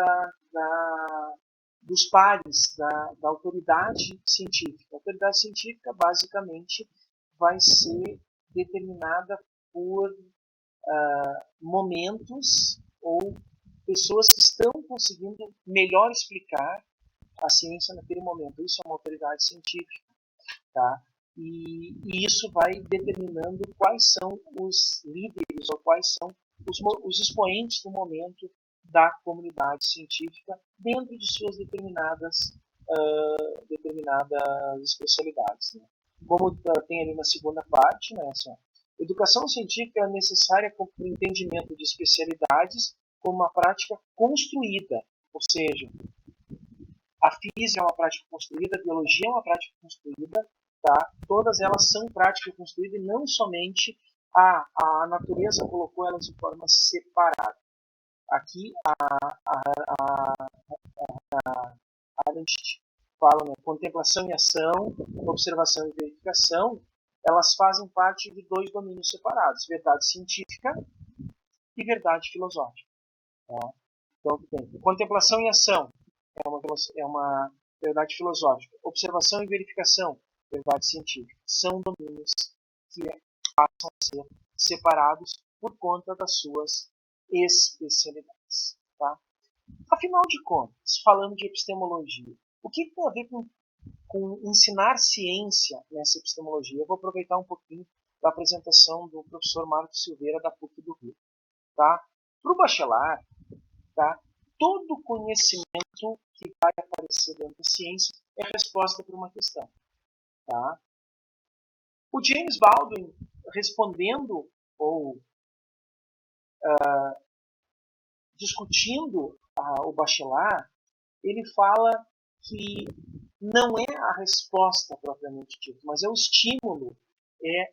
dos pares, da autoridade científica. A autoridade científica, basicamente, vai ser determinada por momentos ou pessoas que estão conseguindo melhor explicar a ciência naquele momento. Isso é uma autoridade científica. Tá? E isso vai determinando quais são os líderes ou quais são os expoentes do momento da comunidade científica dentro de suas determinadas especialidades. Né? Como tem ali na segunda parte, né, assim, educação científica é necessária para o entendimento de especialidades como uma prática construída, ou seja, a física é uma prática construída, a biologia é uma prática construída, tá? Todas elas são prática construída e não somente a natureza colocou elas de forma separada. Aqui a gente fala, né, contemplação e ação, observação e verificação, elas fazem parte de dois domínios separados, verdade científica e verdade filosófica. Tá? Então, tem contemplação e ação, é uma verdade filosófica. Observação e verificação, verdade científica. São domínios que passam a ser separados por conta das suas especialidades. Tá? Afinal de contas, falando de epistemologia, o que tem a ver com ensinar ciência nessa epistemologia? Eu vou aproveitar um pouquinho da apresentação do professor Marcos Silveira, da PUC do Rio. Tá? Para o bacharel, tá? Todo conhecimento que vai aparecer dentro da ciência é resposta para uma questão. Tá? O James Baldwin, respondendo ou discutindo o bacharel, ele fala que não é a resposta propriamente dita, mas é o estímulo, é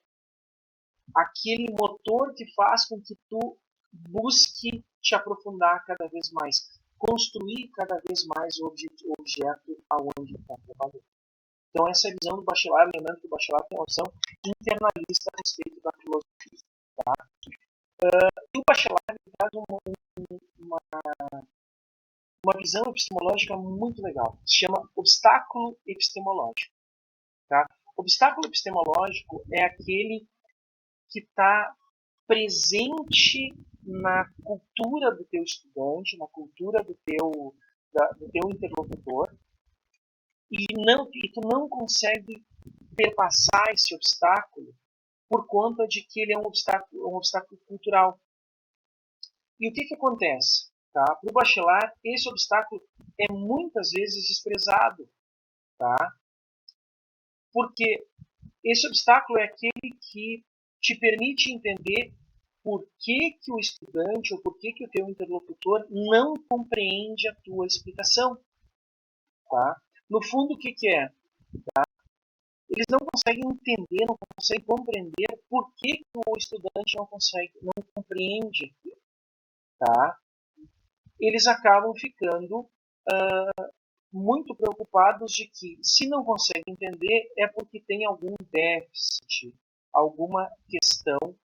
aquele motor que faz com que tu busque te aprofundar cada vez mais. construir cada vez mais o objeto aonde está trabalhando. Então, essa é a visão do bacharel, lembrando que o bacharel tem uma visão internalista a respeito da filosofia. Tá? E o bacharel traz uma visão epistemológica muito legal. Se chama obstáculo epistemológico. Tá? Obstáculo epistemológico é aquele que está presente na cultura do teu estudante, na cultura do teu interlocutor, e tu não consegue perpassar esse obstáculo por conta de que ele é um obstáculo cultural. E o que acontece? Tá? Para o bacharel, esse obstáculo é muitas vezes desprezado. Tá? Porque esse obstáculo é aquele que te permite entender por que o estudante ou por que o teu interlocutor não compreende a tua explicação. Tá? No fundo, o que é? Tá? Eles não conseguem entender, não conseguem compreender por que o estudante não compreende. Tá? Eles acabam ficando muito preocupados de que, se não conseguem entender, é porque tem algum déficit, alguma questão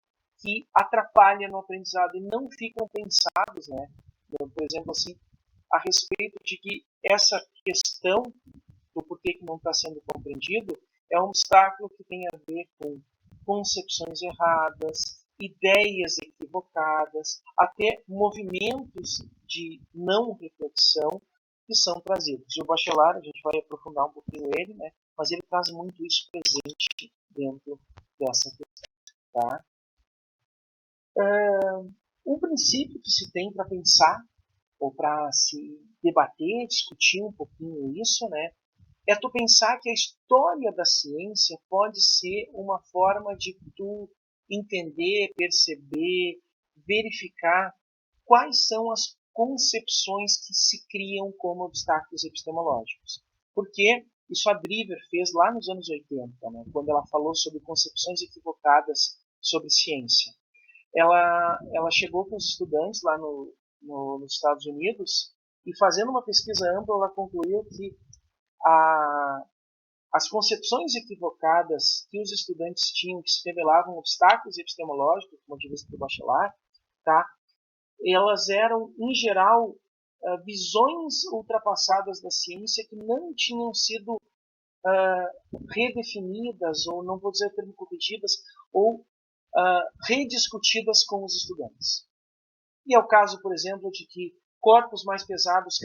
que atrapalha no aprendizado e não ficam pensados, né? Por exemplo, assim, a respeito de que essa questão do porquê que não está sendo compreendido é um obstáculo que tem a ver com concepções erradas, ideias equivocadas, até movimentos de não reflexão que são trazidos. E o bacharel, a gente vai aprofundar um pouquinho ele, né? Mas ele traz muito isso presente dentro dessa questão. Tá? Um princípio que se tem para pensar, ou para se debater, discutir um pouquinho isso, né? É tu pensar que a história da ciência pode ser uma forma de tu entender, perceber, verificar quais são as concepções que se criam como obstáculos epistemológicos. Porque isso a Driver fez lá nos anos 80, né, quando ela falou sobre concepções equivocadas sobre ciência. Ela chegou com os estudantes lá nos Estados Unidos e, fazendo uma pesquisa ampla, ela concluiu que as concepções equivocadas que os estudantes tinham, que se revelavam obstáculos epistemológicos, do ponto de vista do bacharel, tá? Elas eram, em geral, visões ultrapassadas da ciência que não tinham sido redefinidas, ou não vou dizer o termo corrigidas, ou rediscutidas com os estudantes. E é o caso, por exemplo, de que corpos mais pesados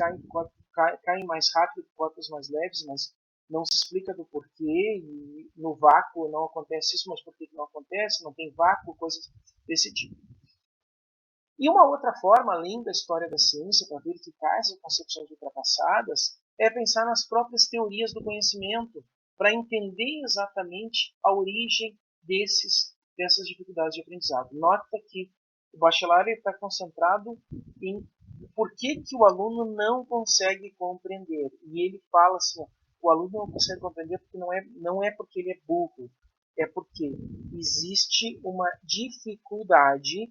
caem mais rápido que corpos mais leves, mas não se explica do porquê, e no vácuo não acontece isso, mas por que não acontece? Não tem vácuo, coisas desse tipo. E uma outra forma, além da história da ciência, para verificar essas concepções ultrapassadas, é pensar nas próprias teorias do conhecimento, para entender exatamente a origem dessas dificuldades de aprendizado. Nota que o bacharel está concentrado em por que o aluno não consegue compreender. E ele fala assim, o aluno não consegue compreender porque não é porque ele é burro, é porque existe uma dificuldade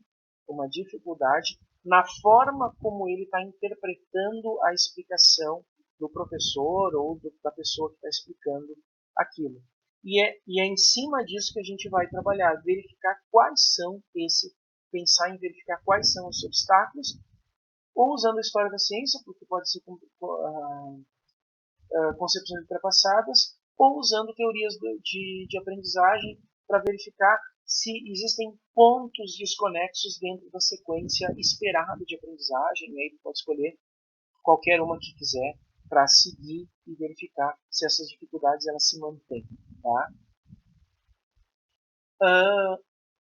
na forma como ele está interpretando a explicação do professor ou da pessoa que está explicando aquilo. E é em cima disso que a gente vai trabalhar, pensar em verificar quais são os obstáculos, ou usando a história da ciência, porque pode ser concepções ultrapassadas, ou usando teorias de aprendizagem para verificar se existem pontos desconexos dentro da sequência esperada de aprendizagem, e aí ele pode escolher qualquer uma que quiser para seguir e verificar se essas dificuldades elas se mantêm. Tá?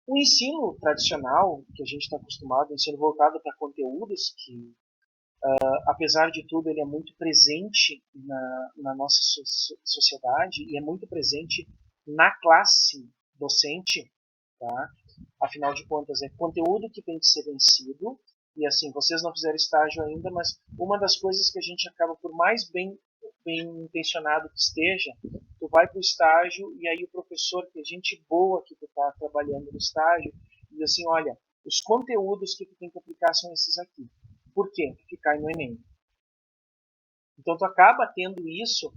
O ensino tradicional, que a gente está acostumado, o ensino voltado para conteúdos, que apesar de tudo ele é muito presente na nossa sociedade e é muito presente na classe docente, tá? Afinal de contas é conteúdo que tem que ser vencido, e assim, vocês não fizeram estágio ainda, mas uma das coisas que a gente acaba, por mais bem intencionado que esteja, tu vai para o estágio e aí o professor, que é gente boa que tu está trabalhando no estágio, diz assim, olha, os conteúdos que tu tem que aplicar são esses aqui. Por quê? Porque cai no Enem. Então tu acaba tendo isso,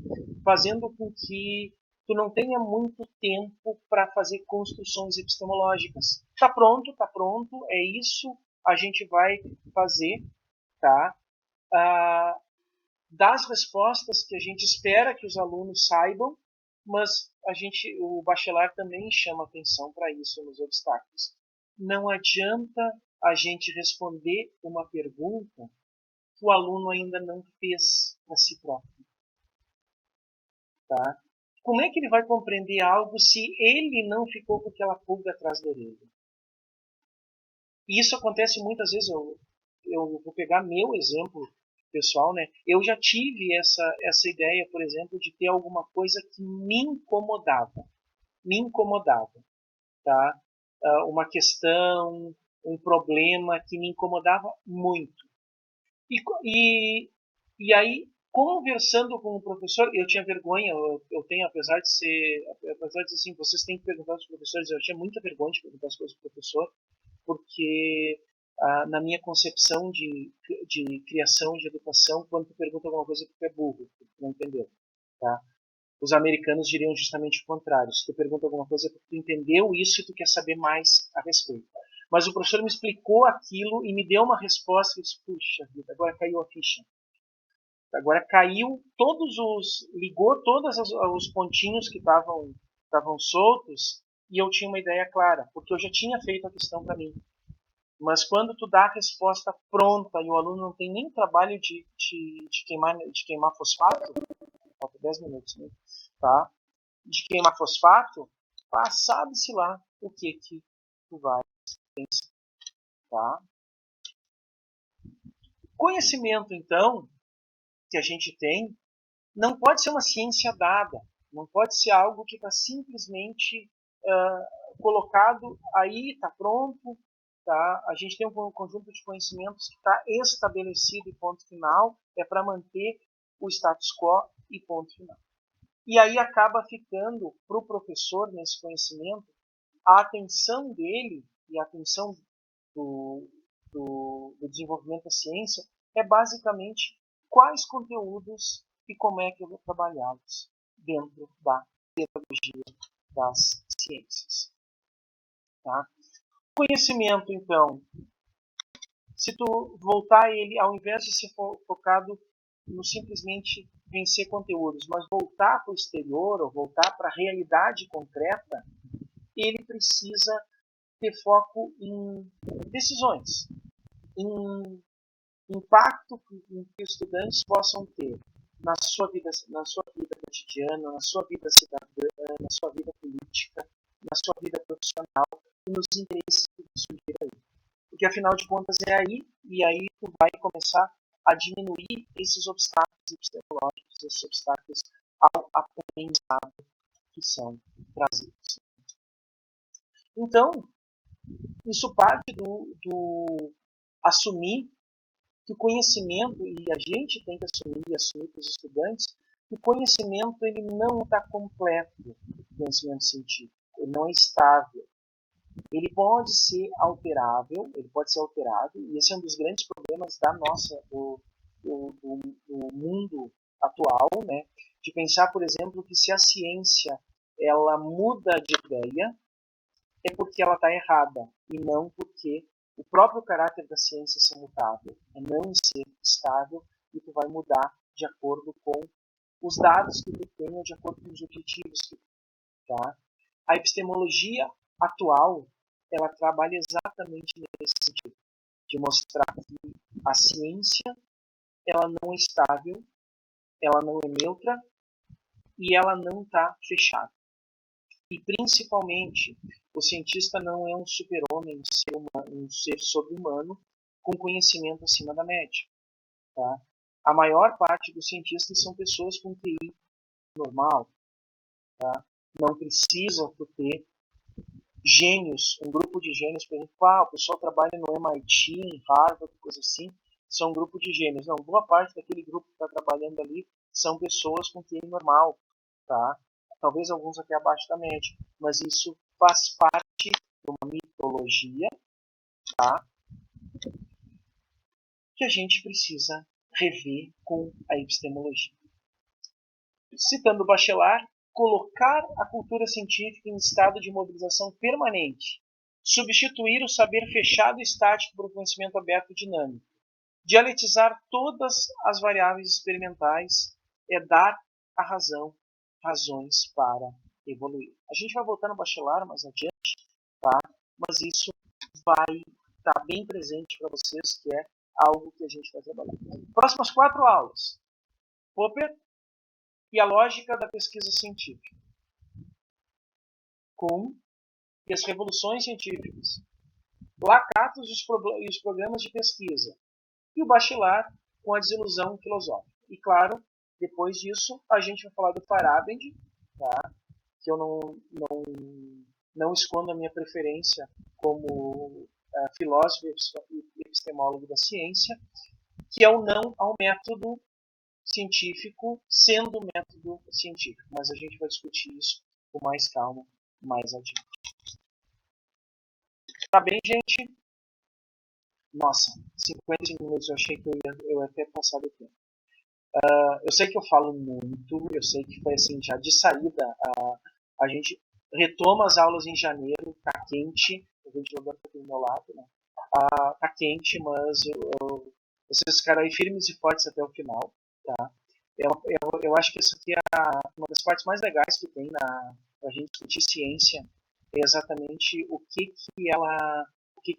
fazendo com que tu não tenha muito tempo para fazer construções epistemológicas. Tá pronto, é isso, a gente vai fazer, tá? Das respostas que a gente espera que os alunos saibam, mas o bacharel também chama atenção para isso nos obstáculos. Não adianta a gente responder uma pergunta que o aluno ainda não fez para si próprio. Tá? Como é que ele vai compreender algo se ele não ficou com aquela pulga atrás da orelha? E isso acontece muitas vezes. Eu vou pegar meu exemplo pessoal, né? Eu já tive essa ideia, por exemplo, de ter alguma coisa que me incomodava, tá? Uma questão, um problema que me incomodava muito. E aí, conversando com o professor, eu tinha vergonha, eu tenho, apesar de dizer assim, vocês têm que perguntar aos professores, eu tinha muita vergonha de perguntar as coisas para o professor, porque na minha concepção de criação, de educação, quando tu pergunta alguma coisa, tu é burro, tu não entendeu, tá? Os americanos diriam justamente o contrário. Se tu pergunta alguma coisa, é porque tu entendeu isso e tu quer saber mais a respeito. Mas o professor me explicou aquilo e me deu uma resposta e eu disse, puxa vida, agora caiu a ficha. Agora ligou todos os pontinhos que estavam soltos e eu tinha uma ideia clara, porque eu já tinha feito a questão para mim. Mas quando tu dá a resposta pronta e o aluno não tem nem trabalho de queimar fosfato, falta 10 minutos, né? Tá? De queimar fosfato, sabe-se lá o que tu vai pensar. Tá? Conhecimento, então, que a gente tem, não pode ser uma ciência dada, não pode ser algo que está simplesmente colocado aí, está pronto, tá? A gente tem um conjunto de conhecimentos que está estabelecido e ponto final, é para manter o status quo e ponto final. E aí acaba ficando para o professor, nesse conhecimento, a atenção dele e a atenção do desenvolvimento da ciência é basicamente quais conteúdos e como é que eu vou trabalhá-los dentro da pedagogia das ciências. Tá? Conhecimento, então, se tu voltar ele, ao invés de ser focado no simplesmente vencer conteúdos, mas voltar para o exterior ou voltar para a realidade concreta, ele precisa ter foco em decisões, em impacto que os estudantes possam ter na sua vida cotidiana, na sua vida cidadã, na sua vida política, na sua vida profissional e nos interesses que surgir aí. Porque afinal de contas é aí, e aí tu vai começar a diminuir esses obstáculos epistemológicos, esses obstáculos ao aprendizado que são trazidos. Então, isso parte do assumir que o conhecimento, e a gente tem que assumir para os estudantes, que o conhecimento ele não está completo, o conhecimento científico, ele não é estável. Ele pode ser alterável, ele pode ser alterado, e esse é um dos grandes problemas do mundo atual, né? De pensar, por exemplo, que se a ciência ela muda de ideia, é porque ela está errada, e não porque o próprio caráter da ciência ser mutável, é não ser estável, e tu vai mudar de acordo com os dados que tu tem, de acordo com os objetivos que tu tem, tá? A epistemologia atual, ela trabalha exatamente nesse sentido, de mostrar que a ciência, ela não é estável, ela não é neutra, e ela não está fechada. E principalmente, o cientista não é um super-homem, um ser sobre-humano com conhecimento acima da média. Tá? A maior parte dos cientistas são pessoas com QI normal. Tá? Não precisa ter gênios, um grupo de gênios, por exemplo, o pessoal trabalha no MIT, em Harvard, coisa assim, são um grupo de gênios. Não, boa parte daquele grupo que está trabalhando ali são pessoas com QI normal. Tá? Talvez alguns até abaixo da média, mas isso faz parte de uma mitologia, tá? que a gente precisa rever com a epistemologia. Citando Bachelard, colocar a cultura científica em estado de mobilização permanente, substituir o saber fechado e estático por um conhecimento aberto e dinâmico, dialetizar todas as variáveis experimentais é dar a razões para evoluir. A gente vai voltar no Bachelard mais adiante, tá? Mas isso vai estar bem presente para vocês, que é algo que a gente vai trabalhar. Próximas 4 aulas. Popper e a lógica da pesquisa científica. Kuhn e as revoluções científicas. Lakatos e os programas de pesquisa. E o Bachelard com a desilusão filosófica. E claro, depois disso, a gente vai falar do Feyerabend, tá? Que eu não escondo a minha preferência como filósofo e epistemólogo da ciência, que é o não ao método científico sendo método científico. Mas a gente vai discutir isso com mais calma mais adiante. Tá bem, gente? Nossa, 55 minutos, eu achei que eu ia até passar do tempo. Eu sei que eu falo muito, eu sei que foi assim, já de saída, a gente retoma as aulas em janeiro, tá quente, o ventilador tá aqui do meu lado, né? Tá quente, mas vocês ficaram aí firmes e fortes até o final, tá? Eu acho que isso aqui é uma das partes mais legais que tem pra gente discutir ciência, é exatamente o que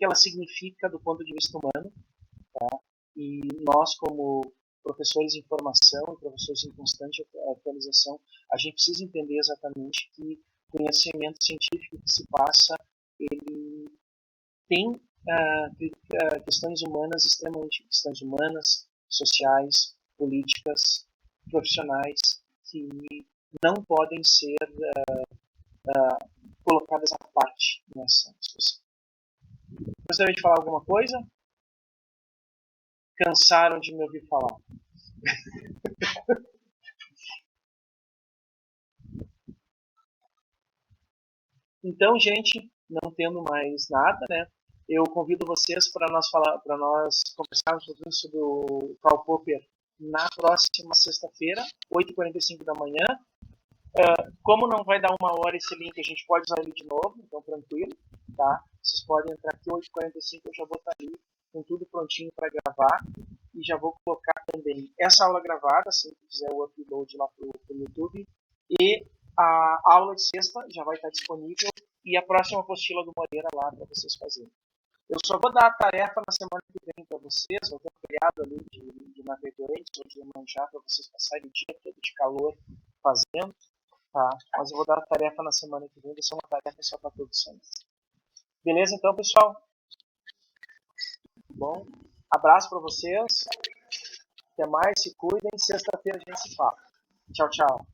ela significa do ponto de vista humano, tá? E nós, como professores em formação e professores em constante atualização, a gente precisa entender exatamente que o conhecimento científico que se passa, ele tem questões humanas questões humanas, sociais, políticas, profissionais, que não podem ser colocadas à parte nessa discussão. Gostaria de falar alguma coisa? Cansaram de me ouvir falar? Então, gente, não tendo mais nada, né? Eu convido vocês para nós conversarmos um pouquinho sobre o Karl Popper na próxima sexta-feira, 8h45 da manhã. Como não vai dar 1 hora esse link, a gente pode usar ele de novo, então tranquilo, tá? Vocês podem entrar aqui 8h45, eu já vou estar ali com tudo prontinho para gravar e já vou colocar também essa aula gravada, se fizer o upload lá para o YouTube, e a aula de sexta já vai estar disponível e a próxima apostila do Moreira lá para vocês fazerem. Eu só vou dar a tarefa na semana que vem para vocês, vou ter um feriado ali de Navegantes ou de Iemanjá para vocês passarem o dia todo de calor fazendo, tá? Mas eu vou dar a tarefa na semana que vem, vai ser uma tarefa só para produção. Beleza então, pessoal? Bom, abraço para vocês, até mais, se cuidem, sexta-feira a gente se fala. Tchau, tchau.